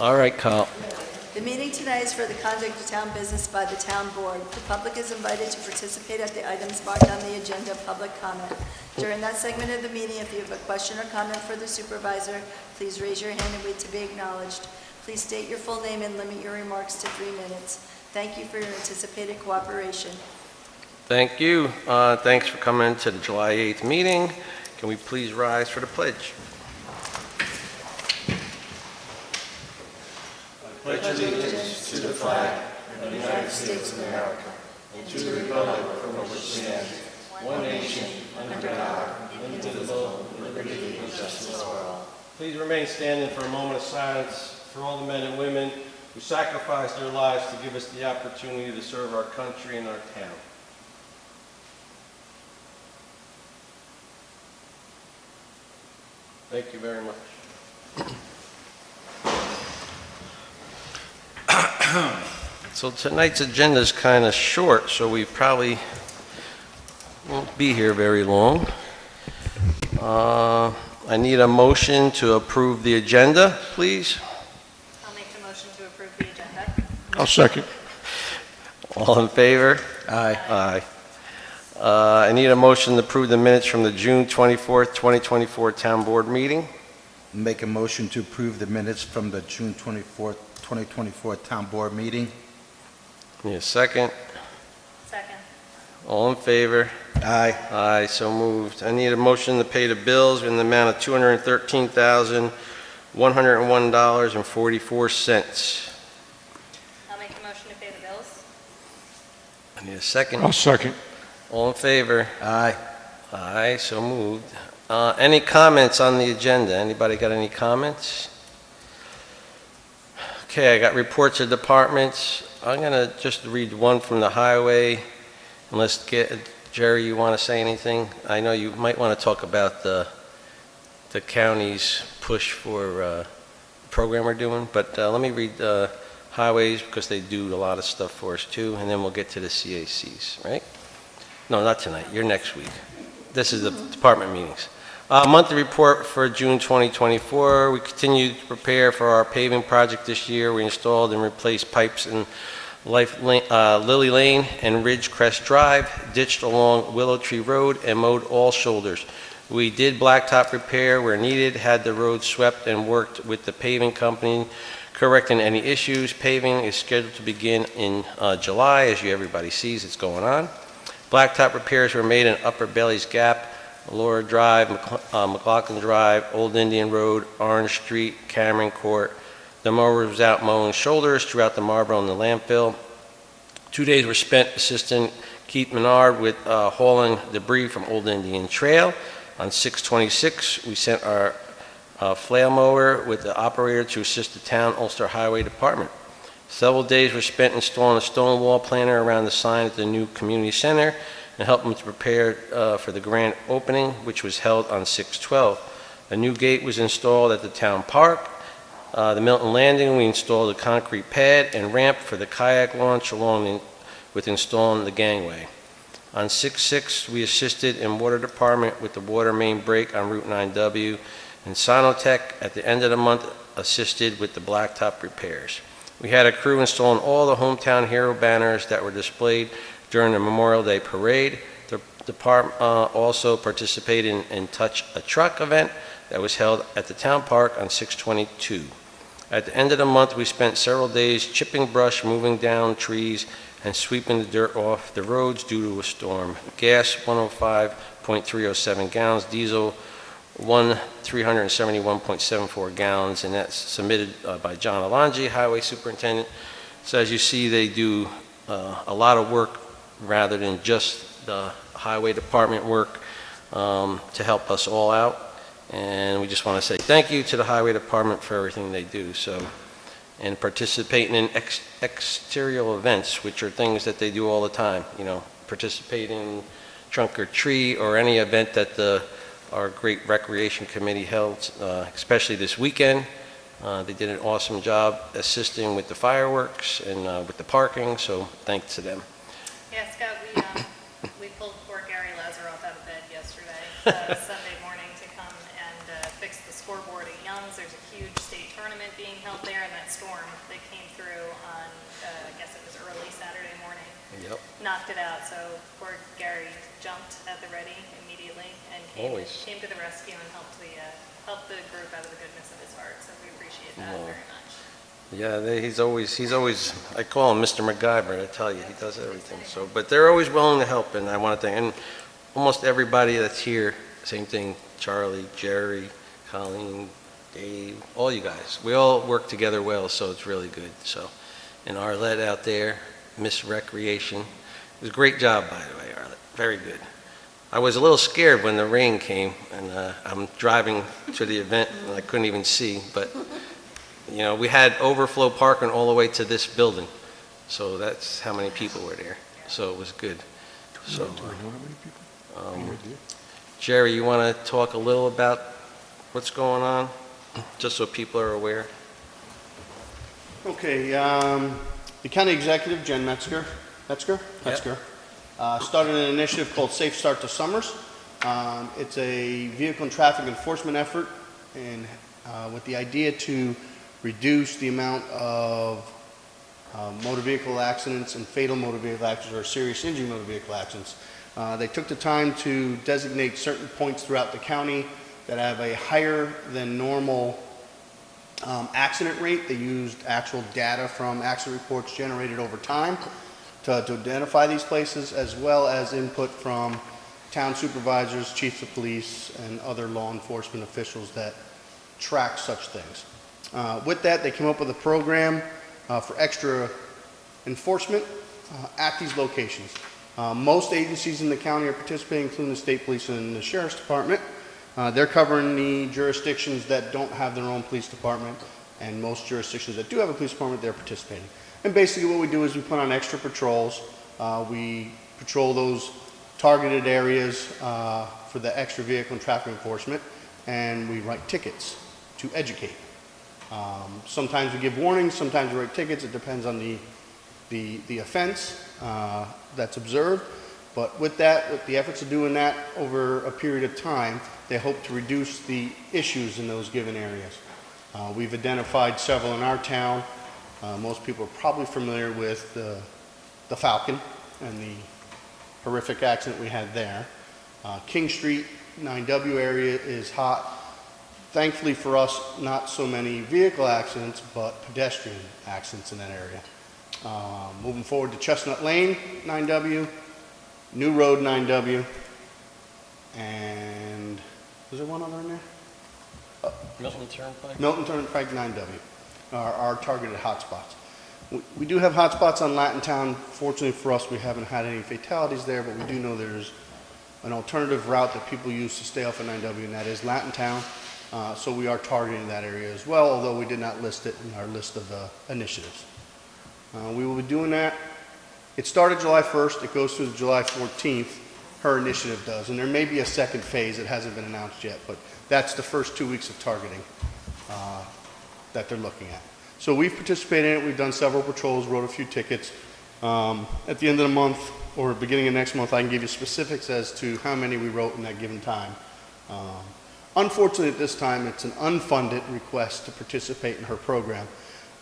All right, Kyle. The meeting tonight is for the conduct of town business by the town board. The public is invited to participate at the items marked on the agenda, public comment. During that segment of the meeting, if you have a question or comment for the supervisor, please raise your hand and wait to be acknowledged. Please state your full name and limit your remarks to 3 minutes. Thank you for your anticipated cooperation. Thank you. Thanks for coming to the July 8th meeting. Can we please rise for the pledge? I pledge allegiance to the flag of the United States of America and to the republic for which it stands, one nation, under God, indivisible, with liberty and justice for all. Please remain standing for a moment of silence for all the men and women who sacrificed their lives to give us the opportunity to serve our country and our town. Thank you very much. So tonight's agenda is kind of short, so we probably won't be here very long. I need a motion to approve the agenda, please. I'll make the motion to approve the agenda. I'll second. All in favor? Aye. Aye. I need a motion to approve the minutes from the June 24th, 2024 Town Board meeting. Make a motion to approve the minutes from the June 24th, 2024 Town Board meeting. Need a second? Second. All in favor? Aye. Aye, so moved. I need a motion to pay the bills in the amount of $213,101.44. I'll make the motion to pay the bills. I need a second? I'll second. All in favor? Aye. Aye, so moved. Any comments on the agenda? Anybody got any comments? Okay, I got reports of departments. I'm gonna just read one from the highway. Unless, Jerry, you want to say anything? I know you might want to talk about the county's push for the program we're doing, but let me read the highways because they do a lot of stuff for us too, and then we'll get to the CACs, right? No, not tonight. You're next week. This is the department meetings. Monthly report for June 2024. We continue to prepare for our paving project this year. We installed and replaced pipes in Lily Lane and Ridgecrest Drive, ditched along Willow Tree Road, and mowed all shoulders. We did blacktop repair where needed, had the road swept, and worked with the paving company, correcting any issues. Paving is scheduled to begin in July. As everybody sees, it's going on. Blacktop repairs were made in Upper Bailey's Gap, Laura Drive, McLaughlin Drive, Old Indian Road, Orange Street, Cameron Court. The mower was out mowing shoulders throughout the Marlborough and the landfill. 2 days were spent assisting Keith Menard with hauling debris from Old Indian Trail. On 6/26, we sent our flail mower with the operator to assist the town Ulster Highway Department. Several days were spent installing a stone wall planter around the sign at the new community center and helping to prepare for the grand opening, which was held on 6/12. A new gate was installed at the town park. The Milton Landing, we installed a concrete pad and ramp for the kayak launch along with installing the gangway. On 6/6, we assisted in water department with the water main break on Route 9W, and Sinotech at the end of the month assisted with the blacktop repairs. We had a crew installing all the Hometown Hero banners that were displayed during the Memorial Day parade. The department also participated in Touch a Truck event that was held at the town park on 6/22. At the end of the month, we spent several days chipping brush, moving down trees, and sweeping the dirt off the roads due to a storm. Gas, 105.307 gallons, diesel, 371.74 gallons, and that's submitted by John Alonji, Highway Superintendent. So as you see, they do a lot of work rather than just the Highway Department work to help us all out. And we just want to say thank you to the Highway Department for everything they do. And participating in exterior events, which are things that they do all the time. You know, participate in trunk or treat or any event that our great recreation committee held, especially this weekend. They did an awesome job assisting with the fireworks and with the parking. So thanks to them. Yeah, Scott, we pulled poor Gary Lazaroff out of bed yesterday, Sunday morning, to come and fix the scoreboard at Young's. There's a huge state tournament being held there, and that that came through on, I guess it was early Saturday morning. Yep. Knocked it out, so poor Gary jumped at the ready immediately and Always. came to the rescue and helped the group out of the goodness of his heart, so we appreciate that Wow. very much. Yeah, he's always, I call him Mr. MacGyver, I tell you, he does everything. So, but they're always willing to help, and I want to thank, and almost everybody that's here, same thing, Charlie, Jerry, Colleen, Dave, all you guys. We all work together well, so it's really good. So, and Arlette out there, Miss Recreation. It was a great job, by the way, Arlette. Very good. I was a little scared when the rain came, and I'm driving to the event, and I couldn't even see, but, you know, we had overflow parking all the way to this building. So that's how many people were there. So it was good. So, Jerry, you want to talk a little about what's going on, just so people are aware? Okay, the county executive, Jen Metzger, started an initiative called Safe Start to Summers. It's a vehicle and traffic enforcement effort, and with the idea to reduce the amount of motor vehicle accidents and fatal motor vehicle accidents or serious injury motor vehicle accidents. They took the time to designate certain points throughout the county that have a higher than normal accident rate. They used actual data from accident reports generated over time to identify these places, as well as input from town supervisors, chiefs of police, and other law enforcement officials that track such things. With that, they came up with a program for extra enforcement at these locations. Most agencies in the county are participating, including the state police and the sheriff's department. They're covering the jurisdictions that don't have their own police department, and most jurisdictions that do have a police department, they're participating. And basically what we do is we put on extra patrols. We patrol those targeted areas for the extra vehicle and traffic enforcement, and we write tickets to educate. Sometimes we give warnings, sometimes we write tickets. It depends on the offense that's observed. But with that, with the efforts of doing that over a period of time, they hope to reduce the issues in those given areas. We've identified several in our town. Most people are probably familiar with the Falcon and the horrific accident we had there. King Street, 9W area is hot. Thankfully for us, not so many vehicle accidents, but pedestrian accidents in that area. Moving forward to Chestnut Lane, 9W, New Road, 9W, and was there one other in there? Milton Turnpike? Milton Turnpike, 9W, are our targeted hotspots. We do have hotspots on Latin Town. Fortunately for us, we haven't had any fatalities there, but we do know there's an alternative route that people use to stay off of 9W, and that is Latin Town. So we are targeting that area as well, although we did not list it in our list of initiatives. We will be doing that. It started July 1st. It goes through July 14th. Her initiative does. And there may be a second phase. It hasn't been announced yet, but that's the first 2 weeks of targeting that they're looking at. So we've participated in it. We've done several patrols, wrote a few tickets. At the end of the month or beginning of next month, I can give you specifics as to how many we wrote in that given time. Unfortunately, at this time, it's an unfunded request to participate in her program.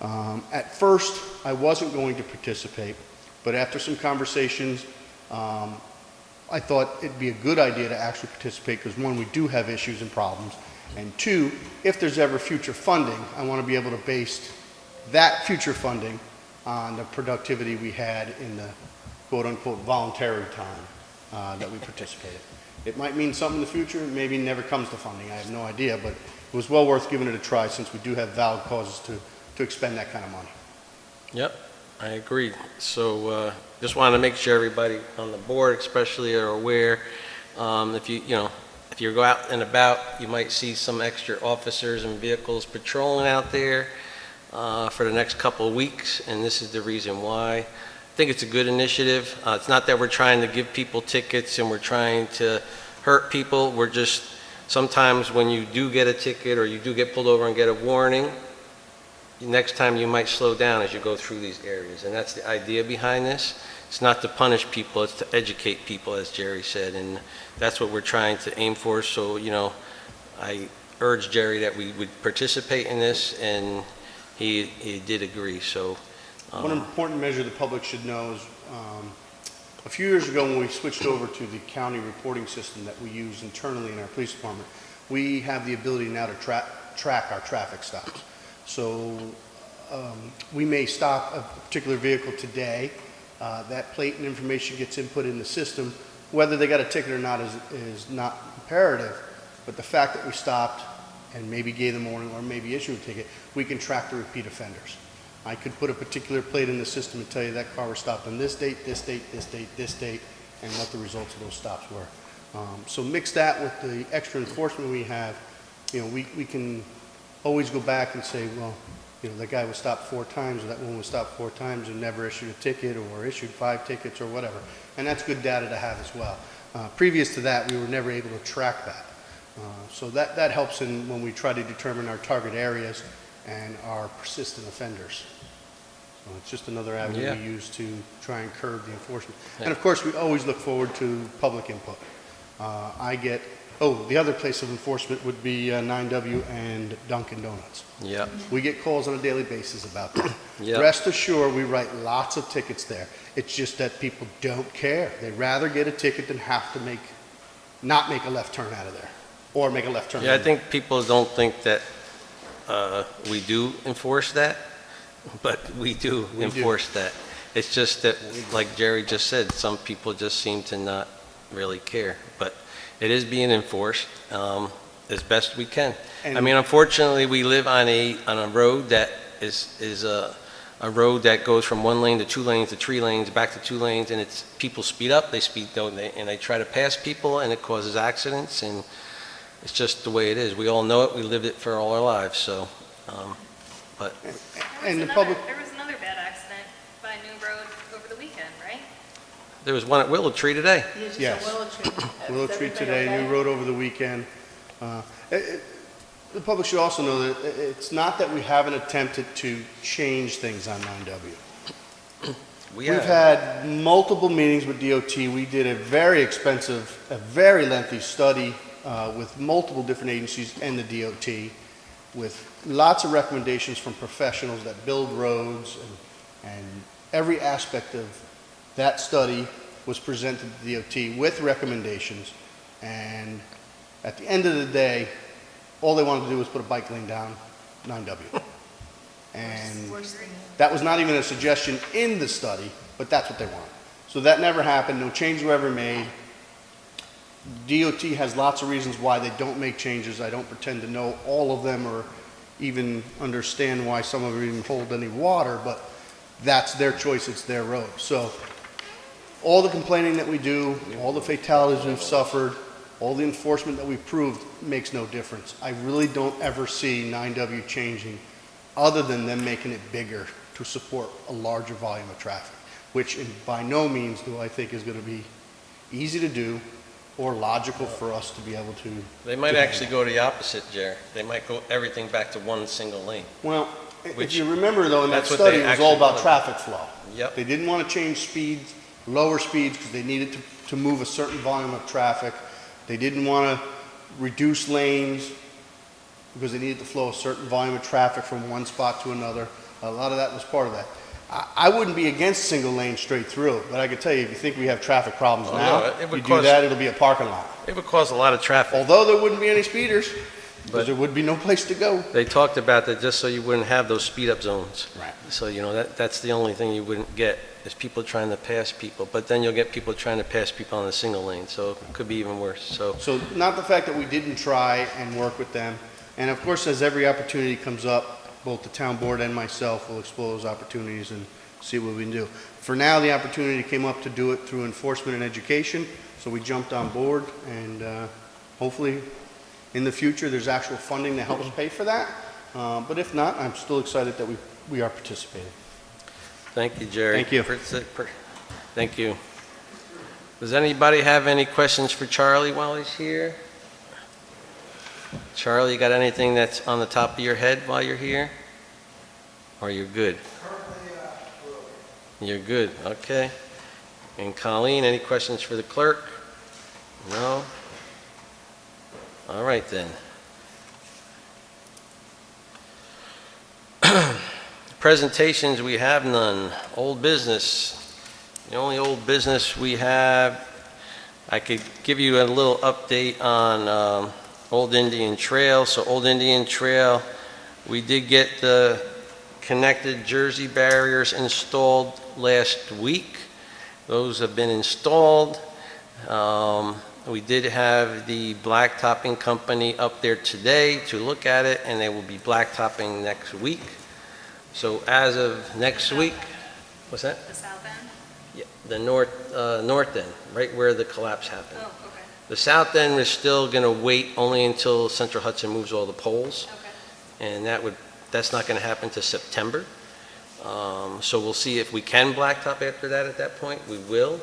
At first, I wasn't going to participate, but after some conversations, I thought it'd be a good idea to actually participate because, one, we do have issues and problems, and two, if there's ever future funding, I want to be able to base that future funding on the productivity we had in the quote-unquote voluntary time that we participated. It might mean something in the future, maybe never comes to funding, I have no idea, but it was well worth giving it a try since we do have valid causes to expend that kind of money. Yep, I agree. So just wanted to make sure everybody on the board especially are aware. If you go out and about, you might see some extra officers and vehicles patrolling out there for the next couple of weeks, and this is the reason why. I think it's a good initiative. It's not that we're trying to give people tickets and we're trying to hurt people. We're just, sometimes when you do get a ticket or you do get pulled over and get a warning, next time you might slow down as you go through these areas. And that's the idea behind this. It's not to punish people, it's to educate people, as Jerry said. And that's what we're trying to aim for. So, I urge Jerry that we would participate in this and, he did agree, so. One important measure the public should know is, a few years ago when we switched over to the county reporting system that we use internally in our police department, we have the ability now to track our traffic stops. So we may stop a particular vehicle today, that plate and information gets input in the system. Whether they got a ticket or not is not imperative, but the fact that we stopped and maybe gave them a warning or maybe issued a ticket, we can track the repeat offenders. I could put a particular plate in the system and tell you that car was stopped on this date, this date, this date, this date, and what the results of those stops were. So mix that with the extra enforcement we have, we can always go back and say, well, that guy was stopped 4 times, or that woman was stopped 4 times and never issued a ticket or issued 5 tickets or whatever. And that's good data to have as well. Previous to that, we were never able to track that. So that helps when we try to determine our target areas and our persistent offenders. So it's just another avenue we use to try and curb the enforcement. And of course, we always look forward to public input. The other place of enforcement would be 9W and Dunkin' Donuts. Yep. We get calls on a daily basis about that. Yep. Rest assured, we write lots of tickets there. It's just that people don't care. They'd rather get a ticket than have to not make a left turn out of there, or make a left turn. Yeah, I think people don't think that we do enforce that, but we do enforce that. It's just that, like Jerry just said, some people just seem to not really care. But it is being enforced as best we can. And I mean, unfortunately, we live on a road that is a road that goes from 1 lane to 2 lanes to 3 lanes, back to 2 lanes, and it's people speed up, and they try to pass people, and it causes accidents, and it's just the way it is. We all know it. We lived it for all our lives. So, but And the There public, was another bad accident by New Road over the weekend, right? there was one at Willow Tree today. Yes. Willow Tree today, New Road over the weekend. The public should also know that it's not that we haven't attempted to change things on 9W. We've had multiple meetings with DOT. We did a very expensive, a very lengthy study with multiple different agencies and the DOT, with lots of recommendations from professionals that build roads, and every aspect of that study was presented to the DOT with recommendations. And at the end of the day, all they wanted to do was put a bike lane down 9W. And that was not even a suggestion in the study, but that's what they wanted. So that never happened. No changes were ever made. DOT has lots of reasons why they don't make changes. I don't pretend to know all of them or even understand why some of them even hold any water, but that's their choice. It's their road. So all the complaining that we do, all the fatalities we've suffered, all the enforcement that we've proved makes no difference. I really don't ever see 9W changing other than them making it bigger to support a larger volume of traffic, which by no means do I think is going to be easy to do or logical for us to be able to. They might actually go the opposite, Jerry. They might go everything back to 1 single lane. Well, if Which- you remember though, in that that's what study, they it was all actually about wanted. traffic flow. Yep. They didn't want to change speeds, lower speeds, because they needed to move a certain volume of traffic. They didn't want to reduce lanes because they needed to flow a certain volume of traffic from one spot to another. A lot of that was part of that. I wouldn't be against single lane straight through, but I could tell you, if you think we have traffic problems Oh, now, no, it would you do cause- that, it'll be a parking lot. It would cause a lot of traffic. Although there wouldn't be any speeders, But- because there would be no place to go. They talked about that just so you wouldn't have those speed-up zones. Right. So, that's the only thing you wouldn't get, is people trying to pass people. But then you'll get people trying to pass people on a single lane, so it could be even worse. So, Not the fact that we didn't try and work with them. And of course, as every opportunity comes up, both the town board and myself will explore those opportunities and see what we can do. For now, the opportunity came up to do it through enforcement and education, so we jumped on board, and hopefully in the future, there's actual funding that helps pay for that. But if not, I'm still excited that we are participating. thank you, Jerry. Thank you. Thank you. Does anybody have any questions for Charlie while he's here? Charlie, you got anything that's on the top of your head while you're here? Or you're good? You're good, okay. And Colleen, any questions for the clerk? No? All right then. Presentations, we have none. Old business. The only old business we have, I could give you a little update on Old Indian Trail. So Old Indian Trail, we did get the connected Jersey barriers installed last week. Those have been installed. We did have the blacktopping company up there today to look at it, and they will be blacktopping next week. So as of next week, what's that? The south end? Yeah, the north end, right where the collapse happened. Oh, okay, The south end is still going to wait only until Central Hudson moves all the poles, okay. and that's not going to happen to September. So we'll see if we can blacktop after that. At that point, we will.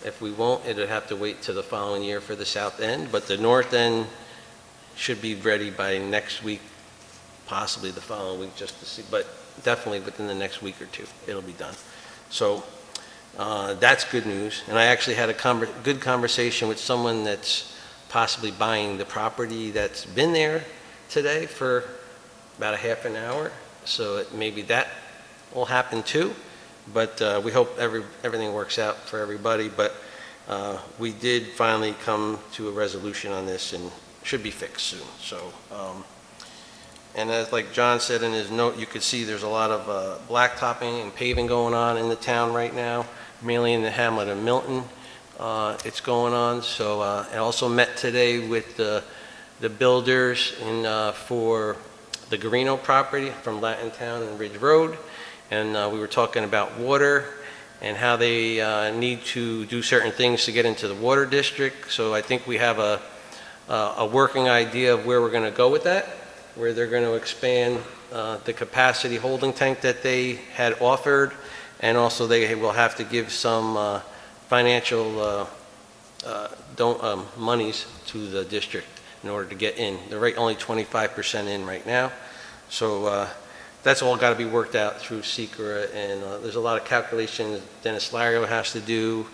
If we won't, it'll have to wait till the following year for the south end. But the north end should be ready by next week, possibly the following week, just to see. But definitely within the next week or two, it'll be done. So that's good news. And I actually had a good conversation with someone that's possibly buying the property that's been there today for about a half an hour. So maybe that will happen too. But we hope everything works out for everybody. But we did finally come to a resolution on this and should be fixed soon. So, and as like John said in his note, you could see there's a lot of blacktopping and paving going on in the town right now, mainly in the hamlet of Milton. It's going on. So I also met today with the builders for the Garino property from Latin Town and Ridge Road. And we were talking about water and how they need to do certain things to get into the water district. So I think we have a working idea of where we're going to go with that, where they're going to expand the capacity holding tank that they had offered, and also they will have to give some financial monies to the district in order to get in. They're only 25% in right now. So that's all got to be worked out through SECRA, and there's a lot of calculations Dennis Lario has to do,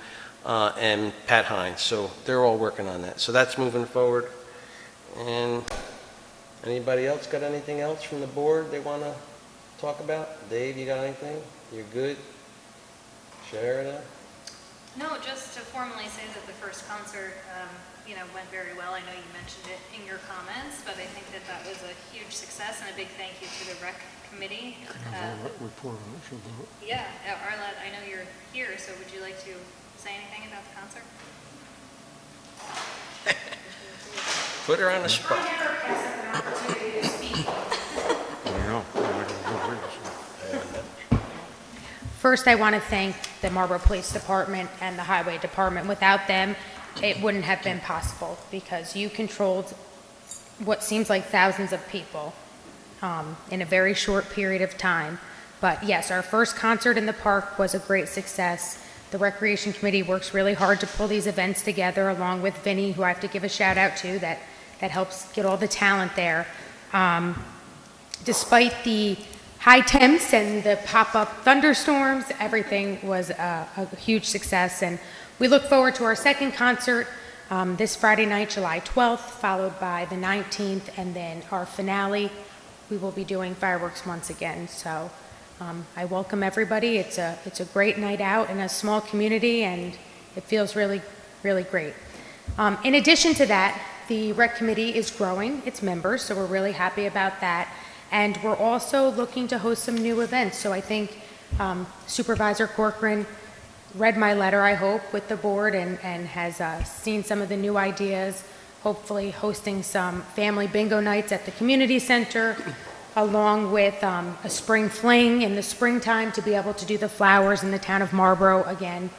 and Pat Hines. So they're all working on that. So that's moving forward. And anybody else got anything else from the board they want to talk about? Dave, you got anything? You're good? Sharida? No, just to formally say that the first concert, went very well. I know you mentioned it in your comments, but I think that was a huge success, and a big thank you to the rec committee. Yeah, Arlette, I know you're here, so would you like to say anything about the concert? Put her on the spot. First, I want to thank the Marlborough Police Department and the Highway Department. Without them, it wouldn't have been possible, because you controlled what seems like thousands of people in a very short period of time. But yes, our first concert in the park was a great success. The Recreation Committee works really hard to pull these events together, along with Vinny, who I have to give a shout out to, that helps get all the talent there. Despite the high temps and the pop-up thunderstorms, everything was a huge success, and we look forward to our second concert this Friday night, July 12th, followed by the 19th, and then our finale. We will be doing fireworks once again. So I welcome everybody. It's a great night out in a small community, and it feels really, really great. In addition to that, the Rec Committee is growing its members, so we're really happy about that. And we're also looking to host some new events. So I think Supervisor Corcoran read my letter, I hope, with the board, and has seen some of the new ideas, hopefully hosting some family bingo nights at the community center, along with a spring fling in the springtime to be able to do the flowers in the town of Marlborough again.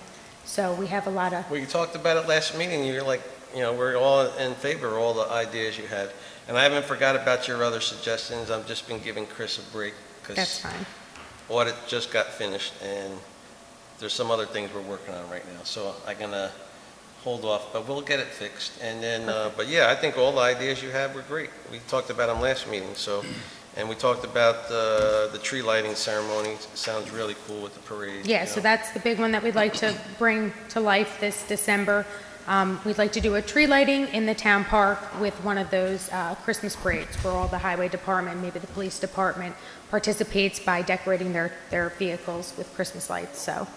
So we have a lot of... Well, you talked about it last meeting. You're like, we're all in favor of all the ideas you had. And I haven't forgot about your other suggestions. I've just been giving Chris a break That's because fine. audit just got finished, and there's some other things we're working on right now. So I'm going to hold off, but we'll get it fixed. And then, but yeah, I think all the ideas you had were great. We talked about them last meeting. So, and we talked about the tree lighting ceremony. It sounds really cool with the parade. Yeah, so that's the big one that we'd like to bring to life this December. We'd like to do a tree lighting in the town park with one of those Christmas parades where all the highway department, maybe the police department, participates by decorating their vehicles with Christmas lights. So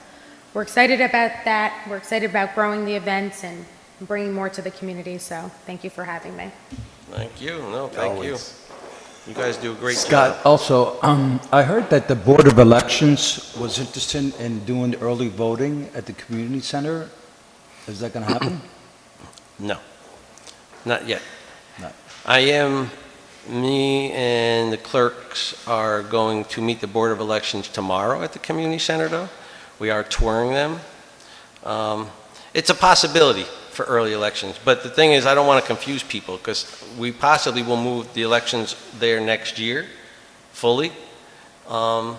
we're excited about that. We're excited about growing the events and bringing more to the community. So thank you for having me. Thank you. No, thank you. Always. You guys do a great job. Scott, also, I heard that the Board of Elections was interested in doing the early voting at the community center. Is that going to happen? No, not yet. No. Me and the clerks are going to meet the Board of Elections tomorrow at the community center, though. We are touring them. It's a possibility for early elections, but the thing is, I don't want to confuse people, because we possibly will move the elections there next year, fully. So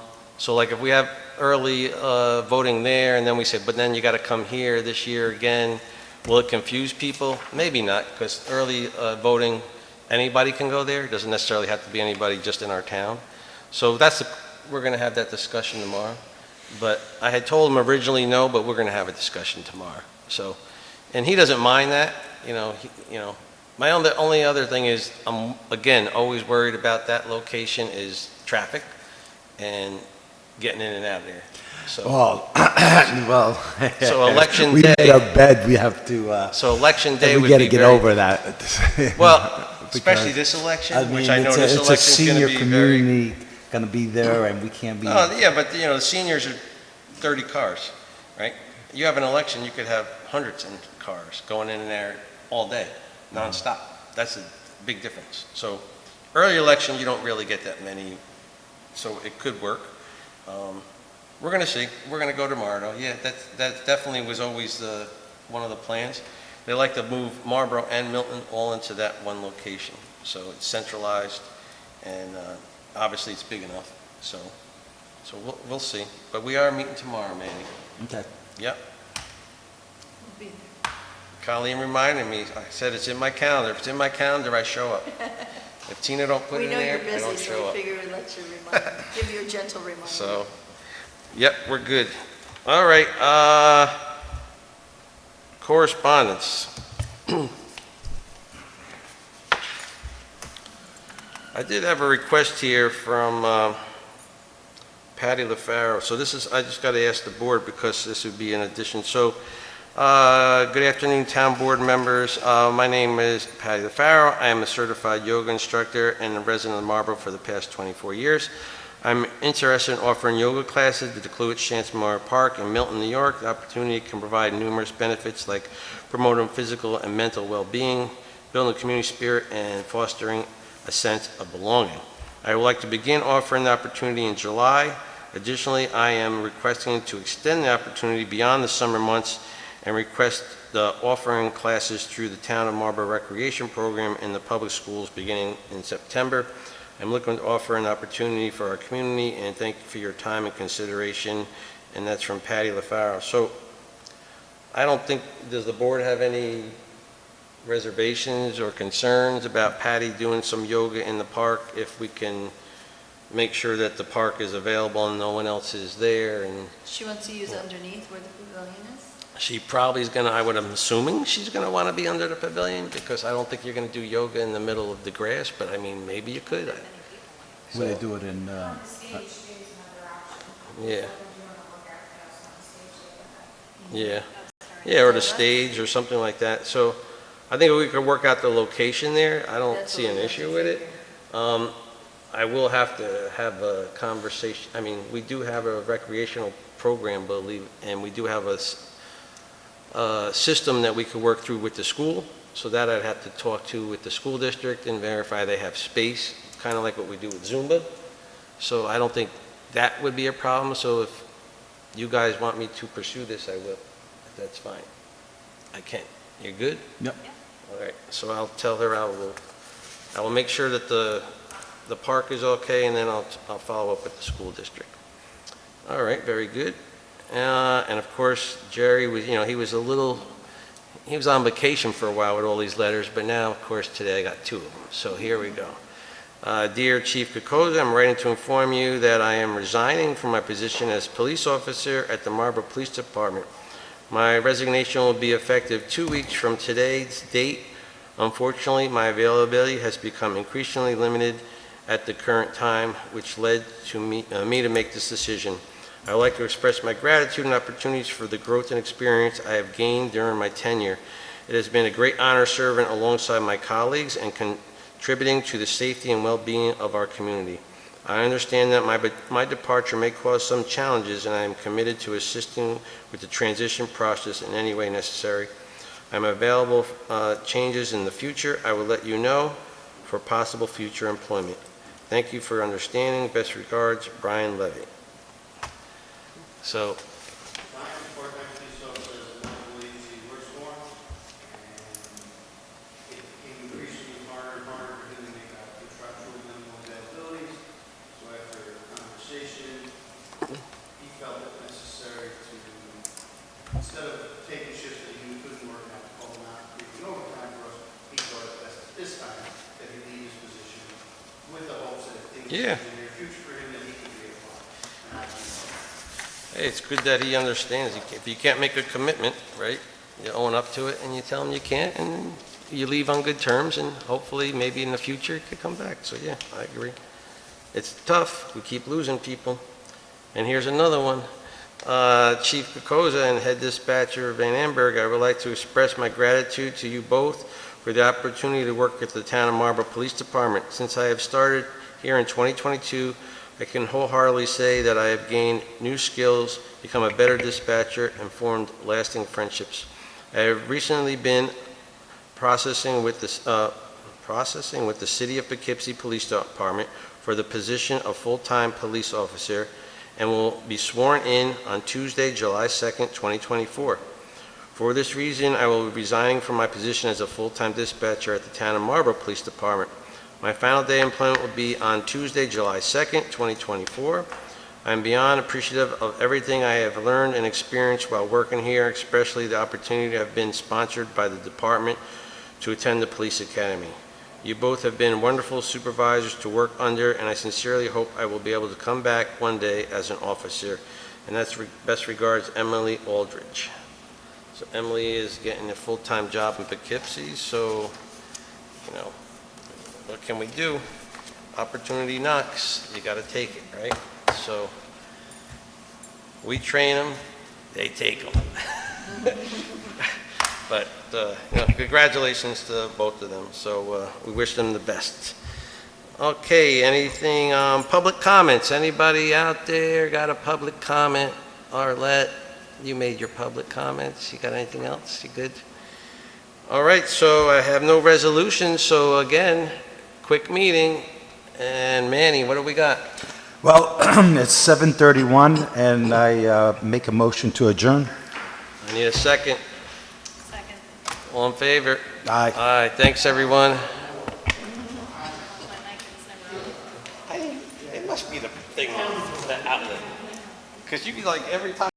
like if we have early voting there, and then we say, but then you got to come here this year again, will it confuse people? Maybe not, because early voting, anybody can go there. It doesn't necessarily have to be anybody just in our town. So we're going to have that discussion tomorrow. But I had told him originally no, but we're going to have a discussion tomorrow. So, and he doesn't mind that. My only other thing is, I'm again always worried about that location is traffic and getting in and out of there. So, Well, so election we day. need our bed. We have to. So election day we would got be to get very, over that. well, Because, especially this election, I mean, which I know this it's a election's going senior to be very. community going to be there, and we can't be. Oh, yeah, but the seniors are 30 cars, right? You have an election, you could have hundreds of cars going in and there all day, nonstop. That's a big difference. So early election, you don't really get that many, so it could work. We're going to see. We're going to go tomorrow, though. Yeah, that definitely was always one of the plans. They like to move Marlborough and Milton all into that one location. So it's centralized, and obviously it's big enough. So we'll see. But we are meeting tomorrow, Manny. Okay. Yep. We'll be there. Colleen reminded me. I said it's in my calendar. If it's in my calendar, I show up. If Tina don't put We it know in you're there, I busy, don't so show we up. figure we'd let you give you a gentle reminder. So, yep, we're good. All right, correspondence. I did have a request here from Patty LaFaro. So I just got to ask the board because this would be an addition. So, good afternoon, town board members. My name is Patty LaFaro. I am a certified yoga instructor and a resident of Marlborough for the past 24 years. I'm interested in offering yoga classes at the Cluett Chance Memorial Park in Milton, New York. The opportunity can provide numerous benefits like promoting physical and mental well-being, building a community spirit, and fostering a sense of belonging. I would like to begin offering the opportunity in July. Additionally, I am requesting to extend the opportunity beyond the summer months and request the offering classes through the Town of Marlborough Recreation Program in the public schools beginning in September. I'm looking to offer an opportunity for our community, and thank you for your time and consideration. And that's from Patty LaFaro. So I don't think, does the board have any reservations or concerns about Patty doing some yoga in the park if we can make sure that the park is available and no one else is there? And She wants to use underneath where the pavilion is? she probably is going to, I'm assuming she's going to want to be under the pavilion, because I don't think you're going to do yoga in the middle of the grass, but I mean, maybe you could. Will they do it in? Yeah. Yeah. Yeah, or the stage or something like that. So I think we could work out the location there. I don't see an issue with it. I will have to have a conversation. I mean, we do have a recreational program, and we do have a system that we could work through with the school. So that I'd have to talk to with the school district and verify they have space, kind of like what we do with Zumba. So I don't think that would be a problem. So if you guys want me to pursue this, I will. That's fine. I can. You're good? Yep. All right. So I'll tell her I will make sure that the park is okay, and then I'll follow up with the school district. All right. Very good. And of course, Jerry was, he was on vacation for a while with all these letters, but now, of course, today I got two of them. So here we go. Dear Chief Kokoza, I'm writing to inform you that I am resigning from my position as police officer at the Marlborough Police Department. My resignation will be effective 2 weeks from today's date. Unfortunately, my availability has become increasingly limited at the current time, which led to me to make this decision. I would like to express my gratitude and opportunities for the growth and experience I have gained during my tenure. It has been a great honor serving alongside my colleagues and contributing to the safety and well-being of our community. I understand that my departure may cause some challenges, and I am committed to assisting with the transition process in any way necessary. I'm available for changes in the future. I will let you know for possible future employment. Thank you for understanding. Best regards, Brian Levy. So, Brian, part-time police officer, is not believe he works for him, and it became increasingly harder and harder for him to make out contractual minimum availabilities. So after a conversation, he felt it necessary to, instead of taking shifts that he couldn't work out, call him out, making overtime for us, he thought it best at this time that he leave his position with the hopes that if things change in the near future for him, that he could reapply. hey, it's good that he understands. If you can't make a commitment, right, you own up to it and you tell him you can't, and you leave on good terms, and hopefully maybe in the future it could come back. So yeah, I agree. It's tough. We keep losing people. And here's another one. Chief Kokoza and Head Dispatcher Van Amberg, I would like to express my gratitude to you both for the opportunity to work with the Town of Marlborough Police Department. Since I have started here in 2022, I can wholeheartedly say that I have gained new skills, become a better dispatcher, and formed lasting friendships. I have recently been processing with the City of Poughkeepsie Police Department for the position of full-time police officer, and will be sworn in on Tuesday, July 2nd, 2024. For this reason, I will be resigning from my position as a full-time dispatcher at the Town of Marlborough Police Department. My final day of employment will be on Tuesday, July 2nd, 2024. I am beyond appreciative of everything I have learned and experienced while working here, especially the opportunity to have been sponsored by the department to attend the police academy. You both have been wonderful supervisors to work under, and I sincerely hope I will be able to come back one day as an officer. And that's best regards, Emily Aldridge. So Emily is getting a full-time job in Poughkeepsie, so, you know, what can we do? Opportunity knocks, you gotta take it, right? So, we train them, they take them. But, you know, congratulations to both of them, so we wish them the best. Okay, anything, public comments? Anybody out there got a public comment? Arlette, you made your public comments, you got anything else? You good? All right, so I have no resolution, so again, quick meeting, and Manny, what do we got? Well, it's 7:31, and I make a motion to adjourn. I need a second. Second. All in favor? Aye. Aye, thanks, everyone. My mic is never on. It must be the thing, the outlet. Because you be like, every time